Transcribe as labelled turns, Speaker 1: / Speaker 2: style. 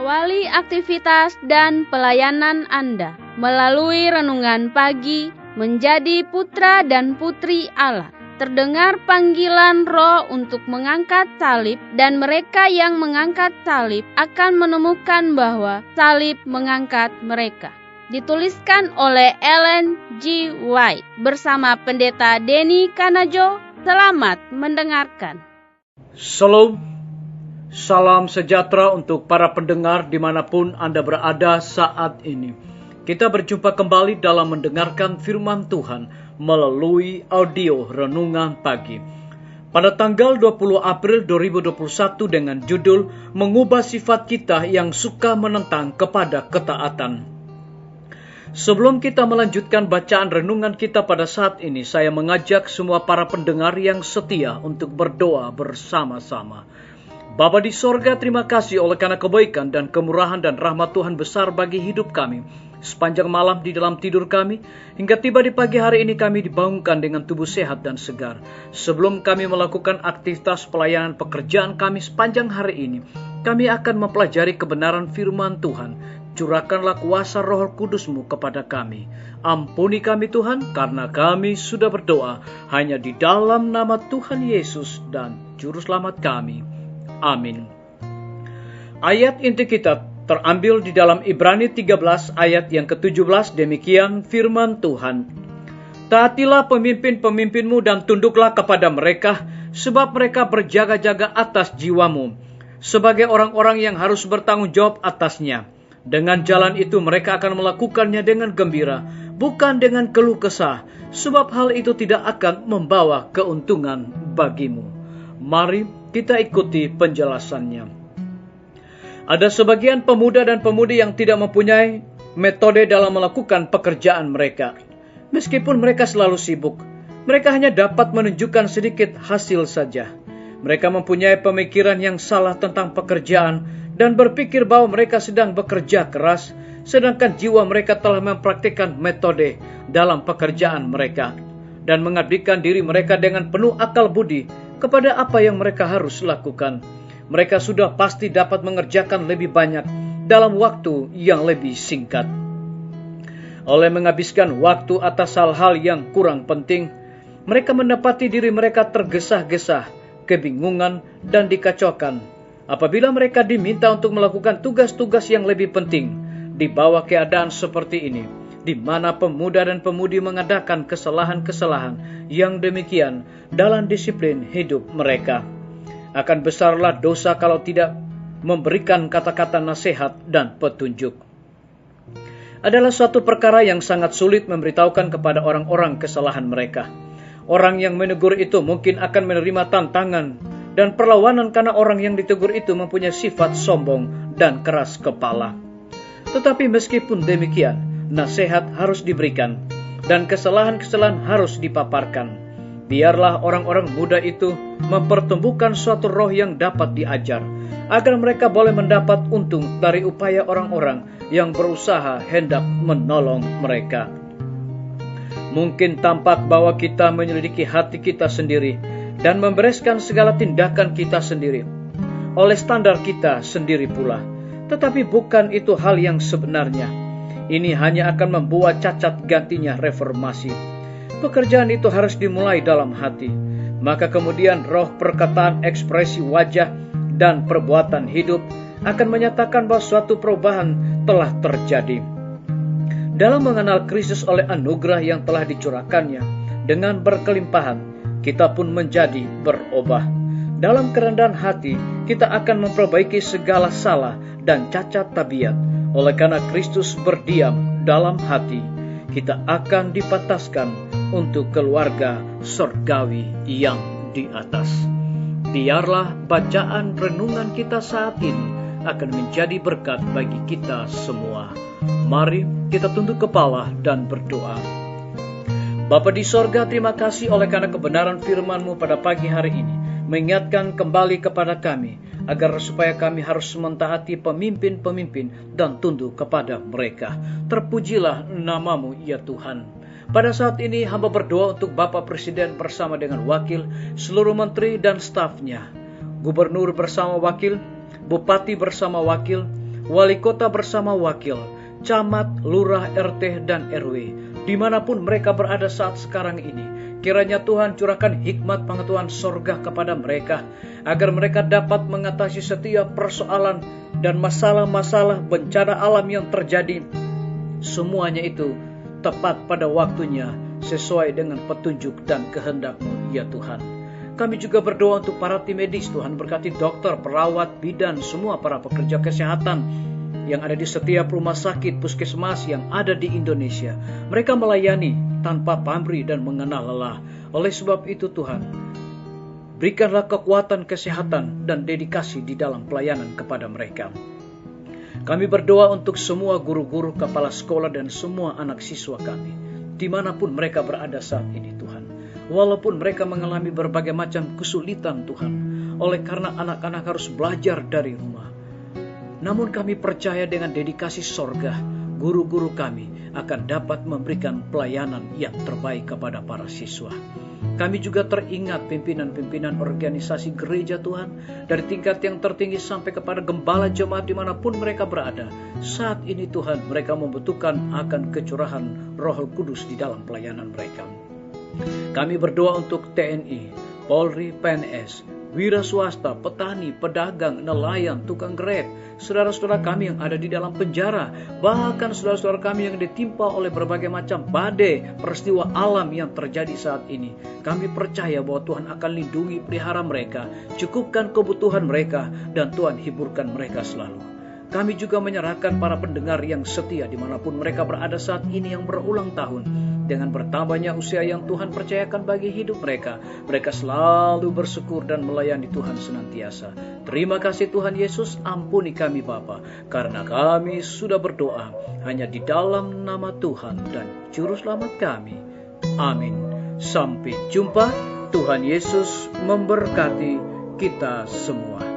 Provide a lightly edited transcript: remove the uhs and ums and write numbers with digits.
Speaker 1: Awali aktivitas dan pelayanan Anda melalui renungan pagi menjadi putra dan putri Allah. Terdengar panggilan Roh untuk mengangkat salib, dan mereka yang mengangkat salib akan menemukan bahwa salib mengangkat mereka. Dituliskan oleh Ellen G. White bersama Pendeta Denny Kanajo. Selamat mendengarkan.
Speaker 2: Shalom, salam sejahtera untuk para pendengar dimanapun Anda berada saat ini. Kita berjumpa kembali dalam mendengarkan firman Tuhan melalui audio Renungan Pagi. Pada tanggal 20 April 2021 dengan judul Mengubah Sifat Kita yang Suka Menentang kepada Ketaatan. Sebelum kita melanjutkan bacaan renungan kita pada saat ini, saya mengajak semua para pendengar yang setia untuk berdoa bersama-sama. Bapa di sorga, terima kasih oleh karena kebaikan dan kemurahan dan rahmat Tuhan besar bagi hidup kami. Sepanjang malam di dalam tidur kami, hingga tiba di pagi hari ini kami dibangunkan dengan tubuh sehat dan segar. Sebelum kami melakukan aktivitas pelayanan pekerjaan kami sepanjang hari ini, kami akan mempelajari kebenaran firman Tuhan. Curahkanlah kuasa Roh Kudus-Mu kepada kami. Ampuni kami Tuhan, karena kami sudah berdoa hanya di dalam nama Tuhan Yesus dan Juru Selamat kami. Amin. Ayat inti kita terambil di dalam Ibrani 13 ayat yang ke-17, demikian firman Tuhan. Taatilah pemimpin-pemimpinmu dan tunduklah kepada mereka, sebab mereka berjaga-jaga atas jiwamu, sebagai orang-orang yang harus bertanggung jawab atasnya. Dengan jalan itu mereka akan melakukannya dengan gembira, bukan dengan keluh kesah, sebab hal itu tidak akan membawa keuntungan bagimu. Mari kita ikuti penjelasannya. Ada sebagian pemuda dan pemudi yang tidak mempunyai metode dalam melakukan pekerjaan mereka. Meskipun mereka selalu sibuk, mereka hanya dapat menunjukkan sedikit hasil saja. Mereka mempunyai pemikiran yang salah tentang pekerjaan dan berpikir bahwa mereka sedang bekerja keras, sedangkan jiwa mereka telah mempraktikkan metode dalam pekerjaan mereka dan mengabdikan diri mereka dengan penuh akal budi kepada apa yang mereka harus lakukan. Mereka sudah pasti dapat mengerjakan lebih banyak dalam waktu yang lebih singkat. Oleh menghabiskan waktu atas hal-hal yang kurang penting, mereka mendapati diri mereka tergesa-gesa, kebingungan, dan dikacaukan. Apabila mereka diminta untuk melakukan tugas-tugas yang lebih penting, di bawah keadaan seperti ini, di mana pemuda dan pemudi mengadakan kesalahan-kesalahan yang demikian dalam disiplin hidup mereka. Akan besarlah dosa kalau tidak memberikan kata-kata nasihat dan petunjuk. Adalah suatu perkara yang sangat sulit memberitahukan kepada orang-orang kesalahan mereka. Orang yang menegur itu mungkin akan menerima tantangan dan perlawanan karena orang yang ditegur itu mempunyai sifat sombong dan keras kepala. Tetapi meskipun demikian, nasihat harus diberikan dan kesalahan-kesalahan harus dipaparkan. Biarlah orang-orang muda itu mempertumbuhkan suatu roh yang dapat diajar, agar mereka boleh mendapat untung dari upaya orang-orang yang berusaha hendak menolong mereka. Mungkin tampak bahwa kita menyelidiki hati kita sendiri dan membereskan segala tindakan kita sendiri, oleh standar kita sendiri pula. Tetapi bukan itu hal yang sebenarnya. Ini hanya akan membuat cacat gantinya reformasi. Pekerjaan itu harus dimulai dalam hati. Maka kemudian roh perkataan, ekspresi wajah, dan perbuatan hidup akan menyatakan bahwa suatu perubahan telah terjadi. Dalam mengenal Kristus oleh anugerah yang telah dicurahkannya dengan berkelimpahan, kita pun menjadi berubah. Dalam kerendahan hati, kita akan memperbaiki segala salah dan cacat tabiat. Oleh karena Kristus berdiam dalam hati, kita akan dipantaskan untuk keluarga surgawi yang di atas. Biarlah bacaan renungan kita saat ini akan menjadi berkat bagi kita semua. Mari kita tunduk kepala dan berdoa. Bapa di sorga, terima kasih oleh karena kebenaran firman-Mu pada pagi hari ini, mengingatkan kembali kepada kami, agar supaya kami harus mentaati pemimpin-pemimpin dan tunduk kepada mereka. Terpujilah nama-Mu ya Tuhan. Pada saat ini hamba berdoa untuk Bapak Presiden bersama dengan wakil, seluruh menteri dan stafnya, gubernur bersama wakil, bupati bersama wakil, wali kota bersama wakil, camat, lurah, RT, dan RW, dimanapun mereka berada saat sekarang ini. Kiranya Tuhan curahkan hikmat pengetahuan sorga kepada mereka, agar mereka dapat mengatasi setiap persoalan dan masalah-masalah bencana alam yang terjadi. Semuanya itu tepat pada waktunya, sesuai dengan petunjuk dan kehendak-Mu, ya Tuhan. Kami juga berdoa untuk para tim medis. Tuhan berkati dokter, perawat, bidan, semua para pekerja kesehatan yang ada di setiap rumah sakit, puskesmas yang ada di Indonesia. Mereka melayani tanpa pamrih dan mengenal lelah. Oleh sebab itu Tuhan, berikanlah kekuatan, kesehatan, dan dedikasi di dalam pelayanan kepada mereka. Kami berdoa untuk semua guru-guru, kepala sekolah, dan semua anak siswa kami, dimanapun mereka berada saat ini Tuhan. Walaupun mereka mengalami berbagai macam kesulitan Tuhan, oleh karena anak-anak harus belajar dari rumah. Namun kami percaya dengan dedikasi sorga, guru-guru kami akan dapat memberikan pelayanan yang terbaik kepada para siswa. Kami juga teringat pimpinan-pimpinan organisasi gereja Tuhan, dari tingkat yang tertinggi sampai kepada gembala jemaat dimanapun mereka berada. Saat ini Tuhan, mereka membutuhkan akan kecurahan Roh Kudus di dalam pelayanan mereka. Kami berdoa untuk TNI, Polri, PNS, wira swasta, petani, pedagang, nelayan, tukang grab, saudara-saudara kami yang ada di dalam penjara, bahkan saudara-saudara kami yang ditimpa oleh berbagai macam badai, peristiwa alam yang terjadi saat ini. Kami percaya bahwa Tuhan akan lindungi, pelihara mereka, cukupkan kebutuhan mereka, dan Tuhan hiburkan mereka selalu. Kami juga menyerahkan para pendengar yang setia dimanapun mereka berada saat ini yang berulang tahun. Dengan bertambahnya usia yang Tuhan percayakan bagi hidup mereka, mereka selalu bersyukur dan melayani Tuhan senantiasa. Terima kasih Tuhan Yesus, ampuni kami Bapa, karena kami sudah berdoa hanya di dalam nama Tuhan dan Juru Selamat kami. Amin. Sampai jumpa. Tuhan Yesus memberkati kita semua.